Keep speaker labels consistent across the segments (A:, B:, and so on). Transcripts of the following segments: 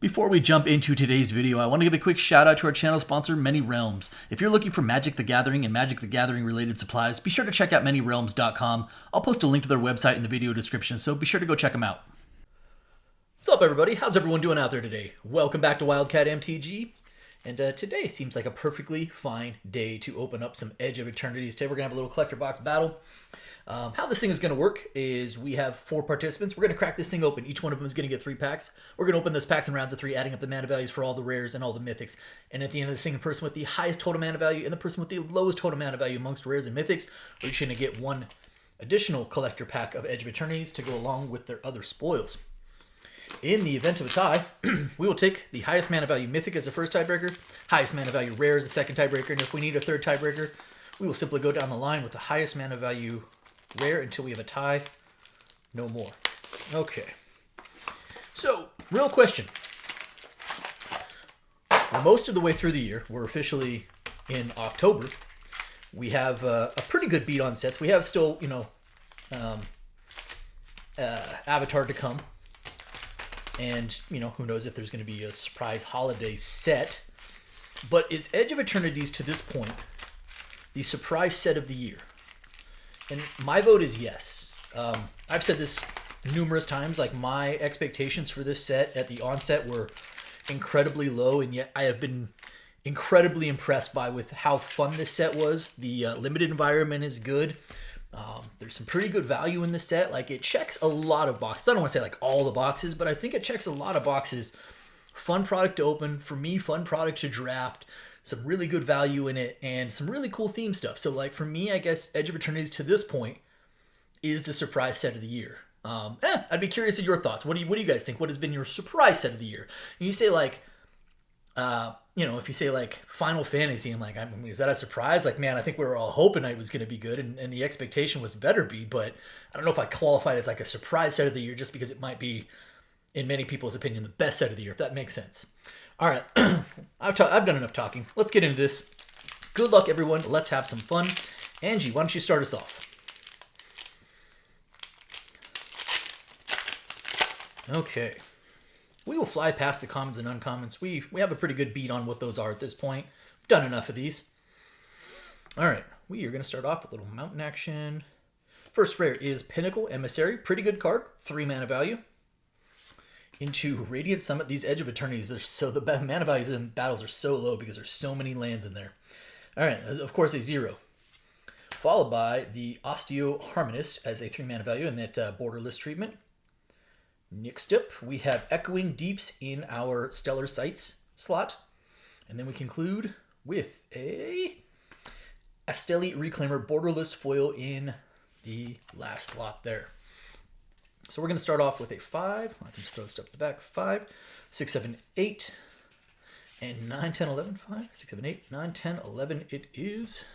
A: Before we jump into today's video, I want to give a quick shout out to our channel sponsor, Many Realms. If you're looking for Magic the Gathering and Magic the Gathering related supplies, be sure to check out ManyRealms.com. I'll post a link to their website in the video description, so be sure to go check them out. What's up, everybody? How's everyone doing out there today? Welcome back to Wildcat MTG. And today seems like a perfectly fine day to open up some Edge of Eternities. Today we're going to have a little collector box battle. How this thing is going to work is we have 4 participants. We're going to crack this thing open. Each one of them is going to get 3 packs. We're going to open those packs in rounds of 3, adding up the mana values for all the rares and all the mythics. And at the end of this thing, the person with the highest total mana value and the person with the lowest total mana value amongst rares and mythics are each going to get 1 additional collector pack of Edge of Eternities to go along with their other spoils. In the event of a tie, we will take the highest mana value mythic as the first tiebreaker, highest mana value rare as the second tiebreaker, and if we need a third tiebreaker, we will simply go down the line with the highest mana value rare until we have a tie. No more. Okay. So, real question. We're most of the way through the year. We're officially in October. We have a pretty good beat on sets. We have still, Avatar to come. And, who knows if there's going to be a surprise holiday set. But is Edge of Eternities to this point the surprise set of the year? And my vote is yes. I've said this numerous times, like my expectations for this set at the onset were incredibly low, and yet I have been incredibly impressed with how fun this set was. The limited environment is good. There's some pretty good value in the set. Like, it checks a lot of boxes. I don't want to say like all the boxes, but I think it checks a lot of boxes. Fun product to open. For me, fun product to draft. Some really good value in it, and some really cool theme stuff. So, like, for me, I guess Edge of Eternities to this point is the surprise set of the year. I'd be curious of your thoughts. What do you guys think? What has been your surprise set of the year? And you say, like, if you say, like, Final Fantasy, I'm like, is that a surprise? Like, man, I think we were all hoping it was going to be good, and the expectation was better be, but I don't know if I qualify it as, like, a surprise set of the year just because it might be, in many people's opinion, the best set of the year, if that makes sense. All right, I've done enough talking. Let's get into this. Good luck, everyone. Let's have some fun. Angie, why don't you start us off? Okay. We will fly past the commons and uncommons. We have a pretty good beat on what those are at this point. We've done enough of these. All right, we are going to start off with a little mountain action. First rare is Pinnacle Emissary. Pretty good card. 3 mana value. Into Radiant Summit. These Edge of Eternities, the mana values in battles are so low because there's so many lands in there. All right, of course, a 0. Followed by the Osteo Harmonist as a 3 mana value in that borderless treatment. Next up, we have Echoing Deeps in our Stellar Sights slot. And then we conclude with a Asteli Reclaimer borderless foil in the last slot there. So we're going to start off with a 5. I can just throw stuff at the back. 5, 6, 7, 8, and 9, 10, 11. 5, 6, 7, 8, 9, 10, 11 it is.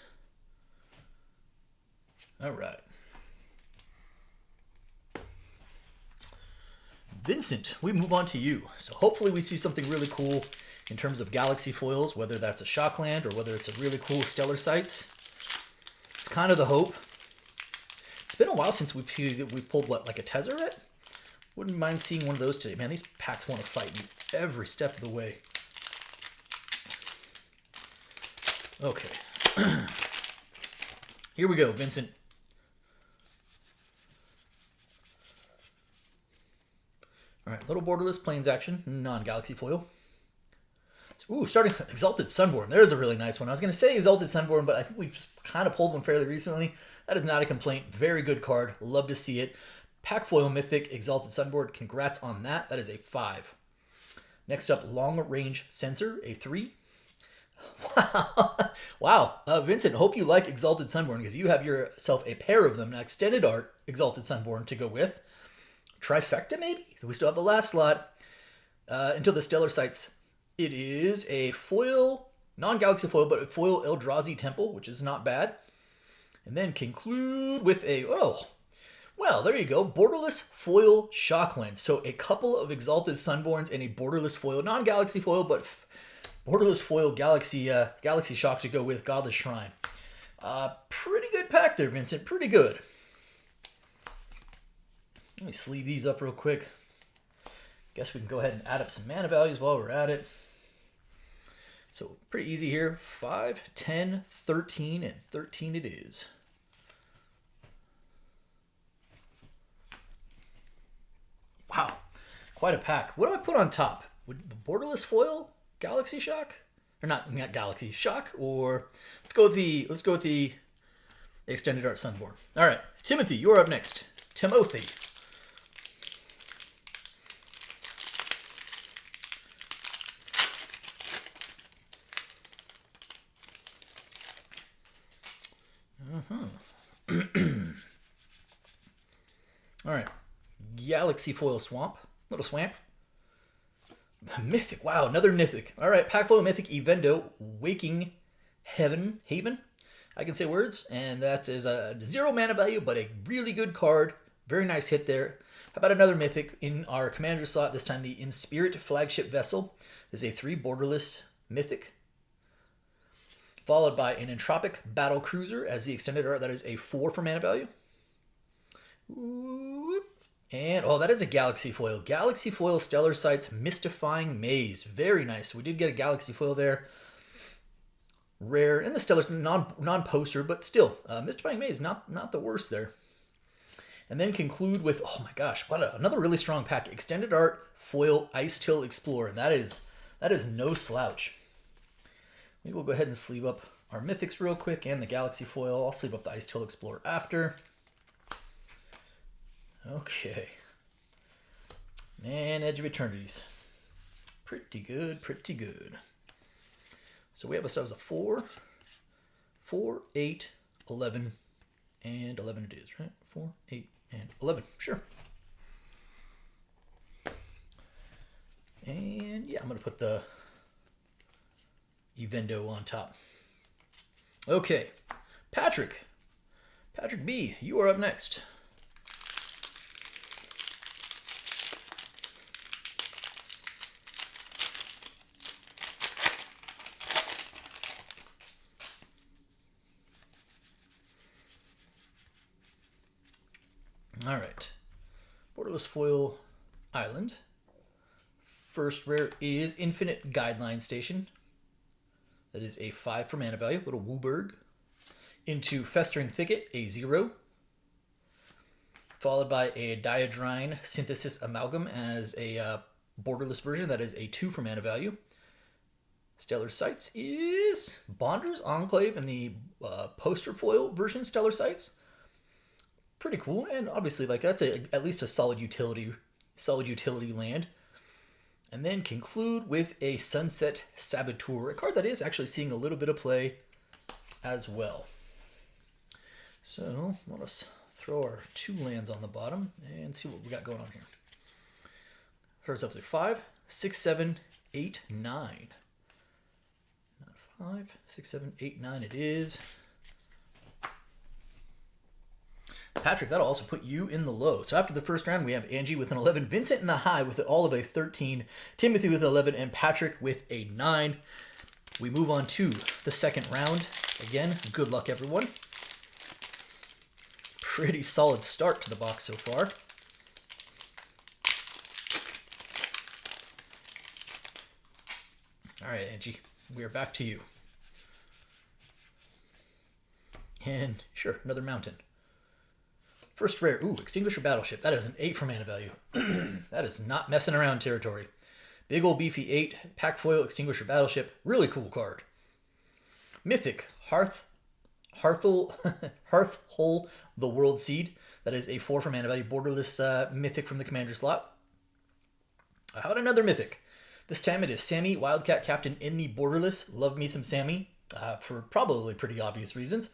A: All right. Vincent, we move on to you. So hopefully we see something really cool in terms of galaxy foils, whether that's a Shockland or whether it's a really cool Stellar Sights. It's kind of the hope. It's been a while since we pulled, what, like a Tezzeret? Wouldn't mind seeing one of those today. Man, these packs want to fight me every step of the way. Okay. Here we go, Vincent. All right, little borderless plains action, non-galaxy foil. Ooh, starting Exalted Sunborn. There's a really nice one. I was going to say Exalted Sunborn, but I think we just kind of pulled one fairly recently. That is not a complaint. Very good card. Love to see it. Pack Foil Mythic Exalted Sunborn. Congrats on that. That is a 5. Next up, Long Range Sensor, a 3. Wow. Vincent, hope you like Exalted Sunborn because you have yourself a pair of them. Now, Extended Art Exalted Sunborn to go with. Trifecta, maybe? We still have the last slot. Until the Stellar Sights. It is a foil, non-galaxy foil, but a foil Eldrazi Temple, which is not bad. And then conclude with a, well, there you go, borderless foil Shockland. So a couple of Exalted Sunborns and a borderless foil, non-galaxy foil, but borderless foil Galaxy Shock to go with Godless Shrine. Pretty good pack there, Vincent, pretty good. Let me sleeve these up real quick. Guess we can go ahead and add up some mana values while we're at it. So pretty easy here. 5, 10, 13, and 13 it is. Wow, quite a pack. What do I put on top? Would the borderless foil Galaxy Shock? Or not Galaxy Shock, or let's go with the extended art Sunborn. All right, Timothy, you're up next. Timothy. All right, Galaxy Foil Swamp, little swamp. Mythic, wow, another mythic. All right, pack foil mythic Evendo, Waking Haven. I can say words, and that is a 0 mana value, but a really good card. Very nice hit there. How about another mythic in our commander slot? This time the In Spirit Flagship Vessel is a 3 borderless mythic, followed by an Entropic Battle Cruiser as the extended art. That is a 4 for mana value. And, oh, that is a Galaxy Foil. Galaxy Foil Stellar Sights Mystifying Maze. Very nice. We did get a Galaxy Foil there. Rare. And the Stellar, non-poster, but still. Mystifying Maze, not the worst there. And then conclude with, oh my gosh, another really strong pack. Extended Art Foil Ice Till Explorer. That is no slouch. We will go ahead and sleeve up our Mythics real quick and the Galaxy Foil. I'll sleeve up the Ice Till Explorer after. Okay. And Edge of Eternities. Pretty good, pretty good. So we have ourselves a 4, 8, 11, and 11 it is, right? 4, 8, and 11. Sure. And yeah, I'm going to put the Evendo on top. Okay. Patrick B., you are up next. All right, borderless foil island. First rare is Infinite Guideline Station. That is a 5 for mana value, little Wooburg. Into Festering Thicket, a 0. Followed by a Diadrine Synthesis Amalgam as a borderless version. That is a 2 for mana value. Stellar Sights is Bonder's Enclave in the poster foil version Stellar Sights. Pretty cool, and obviously, like, that's at least a solid utility land. And then conclude with a Sunset Saboteur, a card that is actually seeing a little bit of play as well. So let us throw our 2 lands on the bottom and see what we got going on here. First up, 5, 6, 7, 8, 9. Not 5, 6, 7, 8, 9 it is. Patrick, that'll also put you in the low. So after the first round, we have Angie with an 11, Vincent in the high with all of a 13, Timothy with an 11, and Patrick with a 9. We move on to the second round. Again, good luck, everyone. Pretty solid start to the box so far. All right, Angie, we are back to you. And sure, another mountain. First rare, Extinguisher Battleship. That is an 8 for mana value. That is not messing around territory. Big old beefy 8, pack foil Extinguisher Battleship. Really cool card. Mythic, Hearthhole the World Seed. That is a 4 for mana value. Borderless Mythic from the commander slot. How about another Mythic? This time it is Sammy, Wildcat Captain in the borderless. Love me some Sammy, for probably pretty obvious reasons.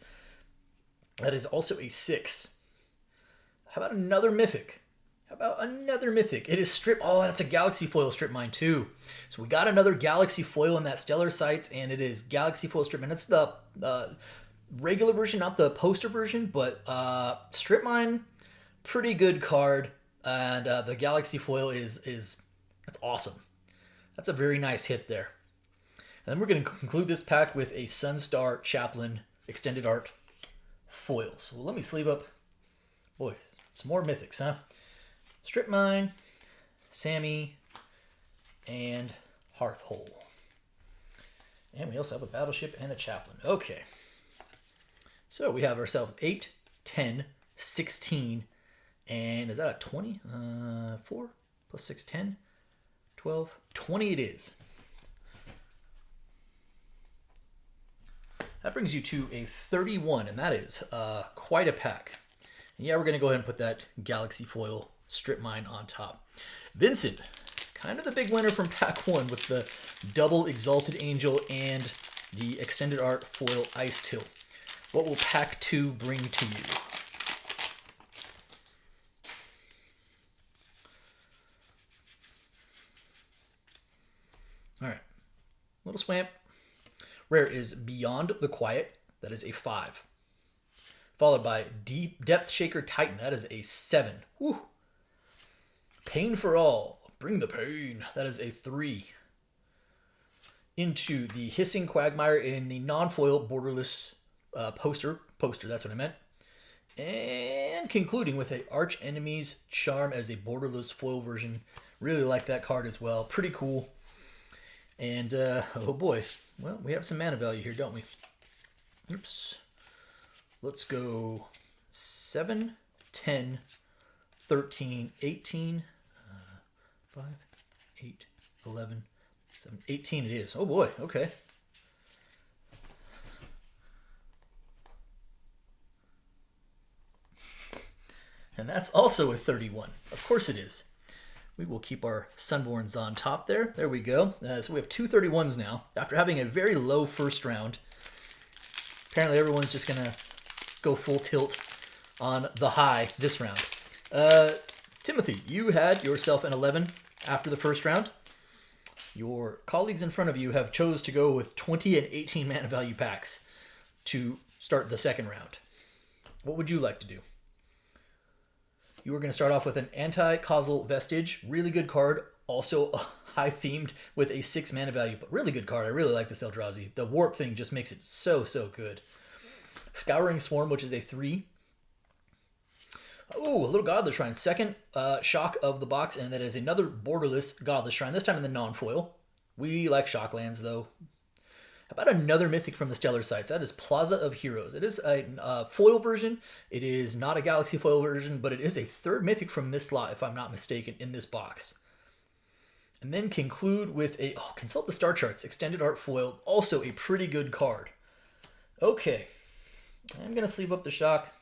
A: That is also a 6. How about another Mythic? It is Strip. Oh, that's a Galaxy Foil Strip Mine too. So we got another Galaxy Foil in that Stellar Sights, and it is Galaxy Foil Strip Mine. It's the regular version, not the poster version, but Strip Mine, pretty good card. And the Galaxy Foil is that's awesome. That's a very nice hit there. And then we're going to conclude this pack with a Sunstar Chaplain Extended Art Foil. So let me sleeve up. Boy, some more Mythics, huh? Strip Mine, Sammy, and Hearthhole. And we also have a Battleship and a Chaplain. Okay. So we have ourselves 8, 10, 16, and is that a 20? 4 plus 6, 10, 12, 20 it is. That brings you to a 31, and that is quite a pack. And yeah, we're going to go ahead and put that Galaxy Foil Strip Mine on top. Vincent, kind of the big winner from pack 1 with the double Exalted Angel and the Extended Art Foil Ice Till. What will pack 2 bring to you? All right. Little Swamp. Rare is Beyond the Quiet. That is a 5. Followed by Deep Depth Shaker Titan. That is a 7. Woo. Pain for All. Bring the pain. That is a 3. Into the Hissing Quagmire in the non-foil borderless poster. That's what I meant. And concluding with a Arch Enemy's Charm as a borderless foil version. Really like that card as well. Pretty cool. And, oh boy, well, we have some mana value here, don't we? Oops. Let's go 7, 10, 13, 18, 5, 8, 11, 7, 18 it is. Oh boy, okay. And that's also a 31. Of course it is. We will keep our Sunborns on top there. There we go. So we have 2 31s now. After having a very low first round, apparently everyone's just going to go full tilt on the high this round. Timothy, you had yourself an 11 after the first round. Your colleagues in front of you have chose to go with 20 and 18 mana value packs to start the second round. What would you like to do? You are going to start off with an Anti-Causal Vestige. Really good card. Also high themed with a 6 mana value, but really good card. I really like this Eldrazi. The warp thing just makes it so good. Scouring Swarm, which is a 3. Oh, a little Godless Shrine. Second shock of the box, and that is another borderless Godless Shrine, this time in the non-foil. We like Shocklands, though. How about another Mythic from the Stellar Sites? That is Plaza of Heroes. It is a foil version. It is not a Galaxy foil version, but it is a third Mythic from this slot, if I'm not mistaken, in this box. And then conclude with a Consult the Star Charts, Extended Art Foil. Also a pretty good card. Okay. I'm going to sleeve up the Shock.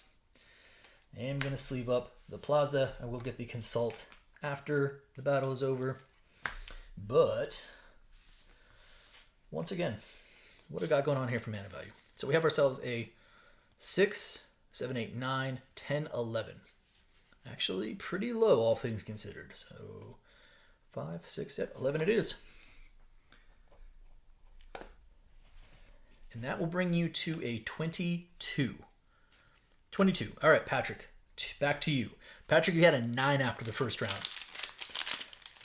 A: I'm going to sleeve up the Plaza. I will get the Consult after the battle is over. But, once again, what do we got going on here for mana value? So we have ourselves a 6, 7, 8, 9, 10, 11. Actually, pretty low, all things considered. So 5, 6, 7, 11 it is. And that will bring you to a 22. 22. All right, Patrick, back to you. Patrick, you had a 9 after the first round.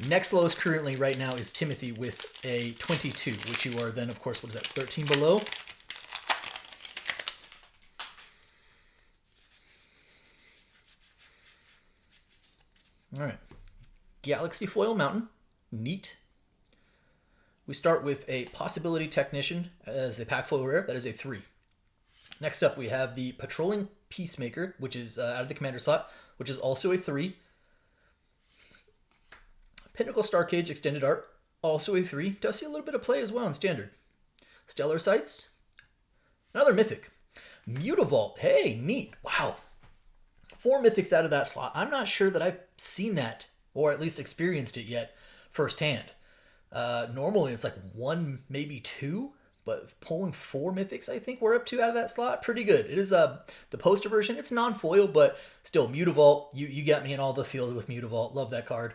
A: Next lowest currently right now is Timothy with a 22, which you are then, of course, what is that, 13 below? All right. Galaxy Foil Mountain. Neat. We start with a Possibility Technician as a pack foil rare. That is a 3. Next up, we have the Patrolling Peacemaker, which is out of the commander slot, which is also a 3. Pinnacle Starcage Extended Art, also a 3. Does see a little bit of play as well in Standard. Stellar Sights, another Mythic. Mutavault, hey, neat. Wow. 4 Mythics out of that slot. I'm not sure that I've seen that, or at least experienced it yet, firsthand. Normally it's like 1, maybe 2, but pulling 4 Mythics, I think we're up to out of that slot. Pretty good. It is the poster version. It's non-foil, but still, Mutavault. You got me in all the field with Mutavault. Love that card.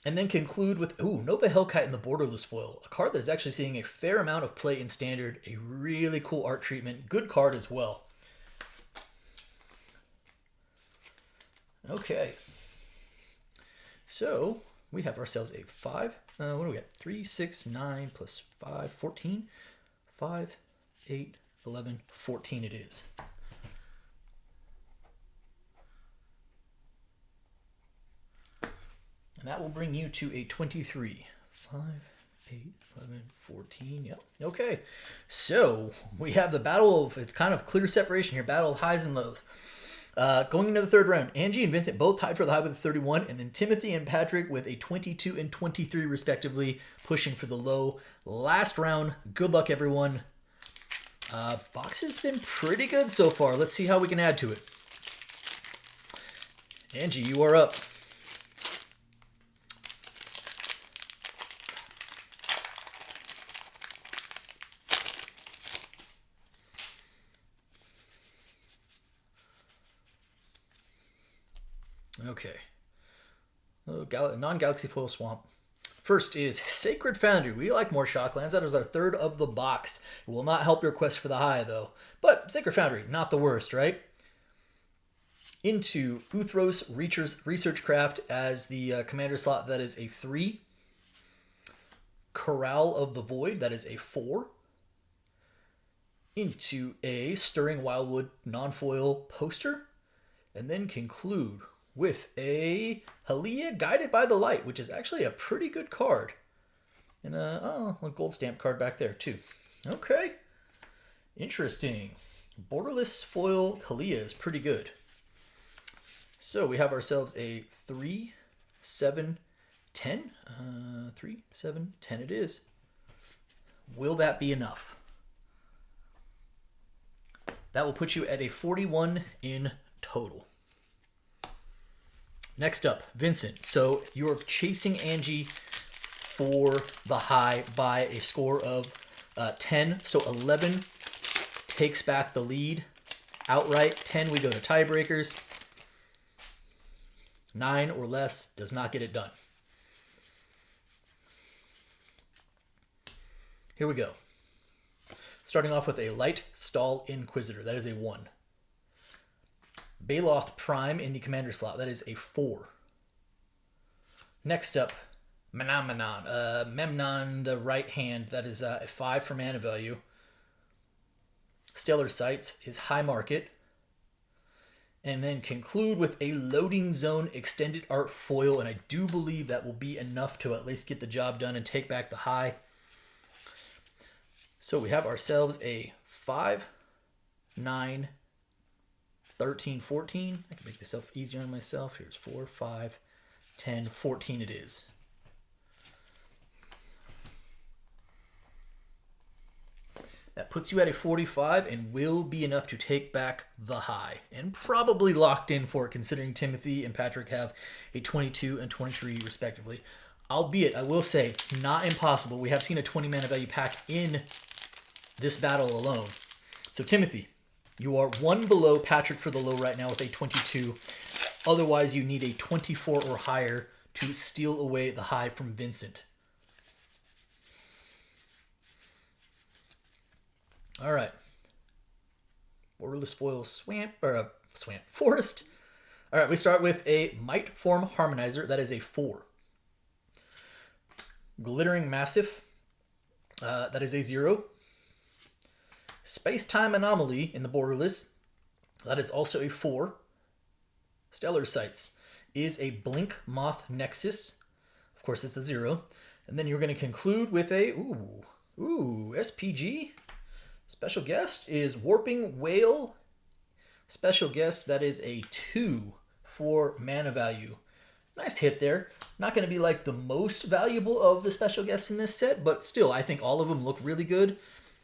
A: And then conclude with, Nova Hellkite in the borderless foil. A card that is actually seeing a fair amount of play in Standard. A really cool art treatment. Good card as well. Okay. So, we have ourselves a 5. What do we got? 3, 6, 9, plus 5, 14. 5, 8, 11, 14 it is. And that will bring you to a 23. 5, 8, 11, 14. Yep. Okay. So we have the battle of, it's kind of clear separation here, battle of highs and lows. Going into the third round, Angie and Vincent both tied for the high with a 31, and then Timothy and Patrick with a 22 and 23 respectively, pushing for the low. Last round. Good luck, everyone. Box has been pretty good so far. Let's see how we can add to it. Angie, you are up. Okay. Oh, non-Galaxy Foil Swamp. First is Sacred Foundry. We like more Shocklands. That is our third of the box. It will not help your quest for the high, though. But Sacred Foundry, not the worst, right? Into Uthros Research Craft as the commander slot. That is a 3. Corral of the Void. That is a 4. Into a Stirring Wildwood non-foil poster. And then conclude with a Halia Guided by the Light, which is actually a pretty good card. And a gold stamp card back there too. Okay. Interesting. Borderless foil Halia is pretty good. So we have ourselves a 3, 7, 10. 3, 7, 10 it is. Will that be enough? That will put you at a 41 in total. Next up, Vincent. So you're chasing Angie for the high by a score of 10. So 11 takes back the lead outright. 10, we go to tiebreakers. 9 or less does not get it done. Here we go. Starting off with a Light Stall Inquisitor. That is a 1. Baloth Prime in the commander slot. That is a 4. Next up, Memnon the right hand. That is a 5 for mana value. Stellar Sights is high market. And then conclude with a Loading Zone Extended Art Foil. And I do believe that will be enough to at least get the job done and take back the high. So we have ourselves a 5, 9, 13, 14. I can make this easier on myself. Here's 4, 5, 10, 14 it is. That puts you at a 45 and will be enough to take back the high. And probably locked in for it, considering Timothy and Patrick have a 22 and 23 respectively. Albeit, I will say, not impossible. We have seen a 20 mana value pack in this battle alone. So Timothy, you are 1 below Patrick for the low right now with a 22. Otherwise, you need a 24 or higher to steal away the high from Vincent. All right. Borderless foil forest. All right, we start with a Might Form Harmonizer. That is a 4. Glittering Massif. That is a 0. Space-Time Anomaly in the Borderless. That is also a 4. Stellar Sights is a Blink Moth Nexus. Of course, it's a 0. And then you're going to conclude with a, SPG. Special guest is Warping Whale. Special guest, that is a 2 for mana value. Nice hit there. Not going to be like the most valuable of the special guests in this set, but still, I think all of them look really good.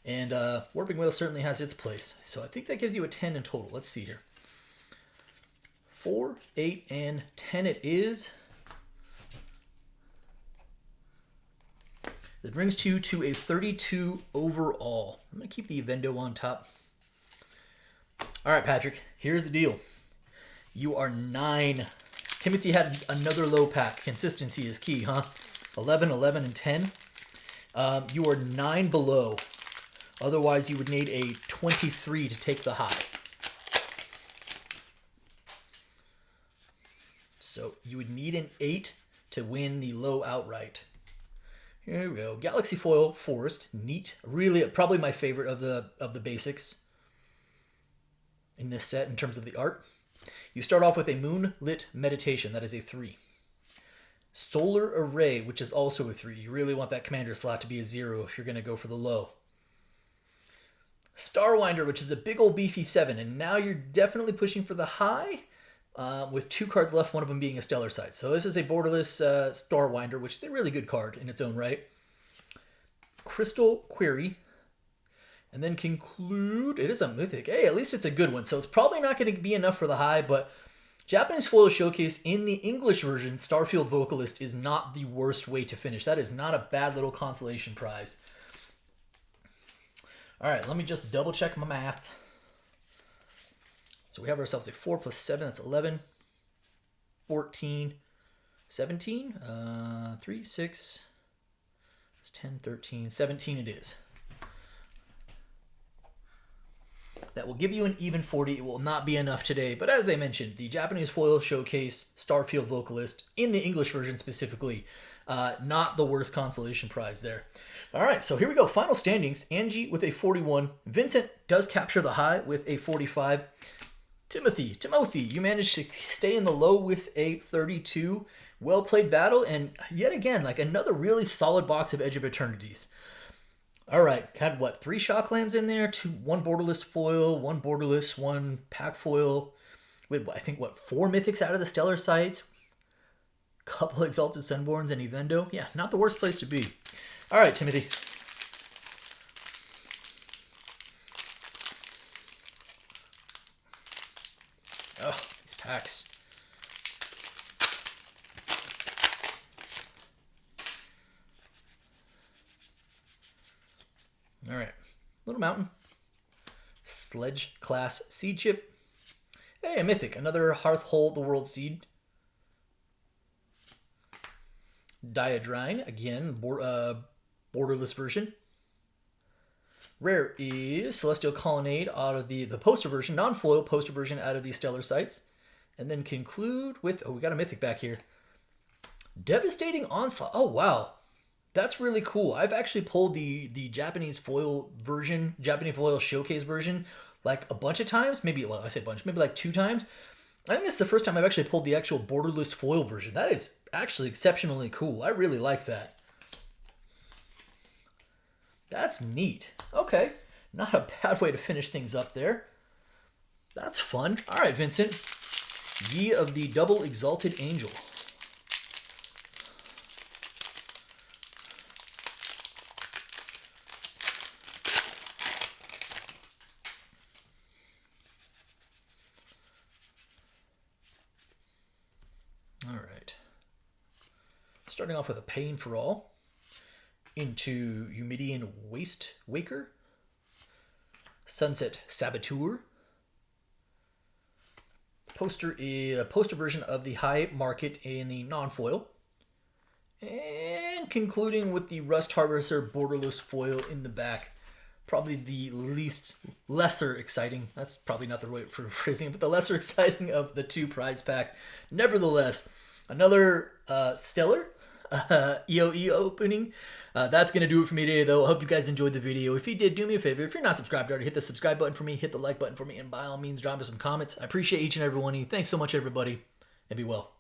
A: And Warping Whale certainly has its place. So I think that gives you a 10 in total. Let's see here. 4, 8, and 10 it is. That brings you to a 32 overall. I'm going to keep the Evendo on top. All right, Patrick, here's the deal. You are 9. Timothy had another low pack. Consistency is key, huh? 11, 11, and 10. You are 9 below. Otherwise, you would need a 23 to take the high. So you would need an 8 to win the low outright. Here we go. Galaxy Foil Forest. Neat. Really, probably my favorite of the basics in this set in terms of the art. You start off with a Moonlit Meditation. That is a 3. Solar Array, which is also a 3. You really want that commander slot to be a 0 if you're going to go for the low. Starwinder, which is a big old beefy 7, and now you're definitely pushing for the high, with 2 cards left, one of them being a Stellar Sight. So this is a borderless Starwinder, which is a really good card in its own right. Crystal Query, and then conclude. It is a mythic. Hey, at least it's a good one. So it's probably not going to be enough for the high, but Japanese Foil Showcase in the English version, Starfield Vocalist, is not the worst way to finish. That is not a bad little consolation prize. All right, let me just double check my math. So we have ourselves a 4 plus 7, that's 11, 14, 17, 3, 6, that's 10, 13, 17 it is. That will give you an even 40. It will not be enough today, but as I mentioned, the Japanese Foil Showcase Starfield Vocalist, in the English version specifically, not the worst consolation prize there. All right, so here we go. Final standings. Angie with a 41. Vincent does capture the high with a 45. Timothy, you managed to stay in the low with a 32. Well played battle, and yet again, like another really solid box of Edge of Eternities. All right, had what, 3 Shocklands in there, 1 borderless foil, 1 borderless, 1 pack foil. Wait, I think what, 4 mythics out of the Stellar Sights, couple Exalted Sunborns and Evendo. Yeah, not the worst place to be. All right, Timothy. Oh, these packs. All right, Little Mountain, Sledge Class Seed Chip. Hey, a mythic, another Hearthhold the World Seed. Diadrine, again, borderless version. Rare is Celestial Colonnade out of the poster version, non-foil poster version out of the Stellar Sights. And then conclude with, oh, we got a mythic back here. Devastating Onslaught. Oh, wow. That's really cool. I've actually pulled the Japanese foil version, Japanese foil showcase version, like a bunch of times. Maybe, well, I say bunch, maybe like 2 times. I think this is the first time I've actually pulled the actual borderless foil version. That is actually exceptionally cool. I really like that. That's neat. Okay. Not a bad way to finish things up there. That's fun. All right, Vincent. Ye of the Double Exalted Angel. All right. Starting off with a Pain for All. Into Humidian Waste Waker. Sunset Saboteur. Poster version of the High Market in the non-foil. And concluding with the Rust Harvester borderless foil in the back. Probably the lesser exciting, that's probably not the right for phrasing it, but the lesser exciting of the 2 prize packs. Nevertheless, another stellar EOE opening. That's going to do it for me today, though. I hope you guys enjoyed the video. If you did, do me a favor. If you're not subscribed already, hit the subscribe button for me, hit the like button for me, and by all means, drop me some comments. I appreciate each and every one of you. Thanks so much, everybody, and be well.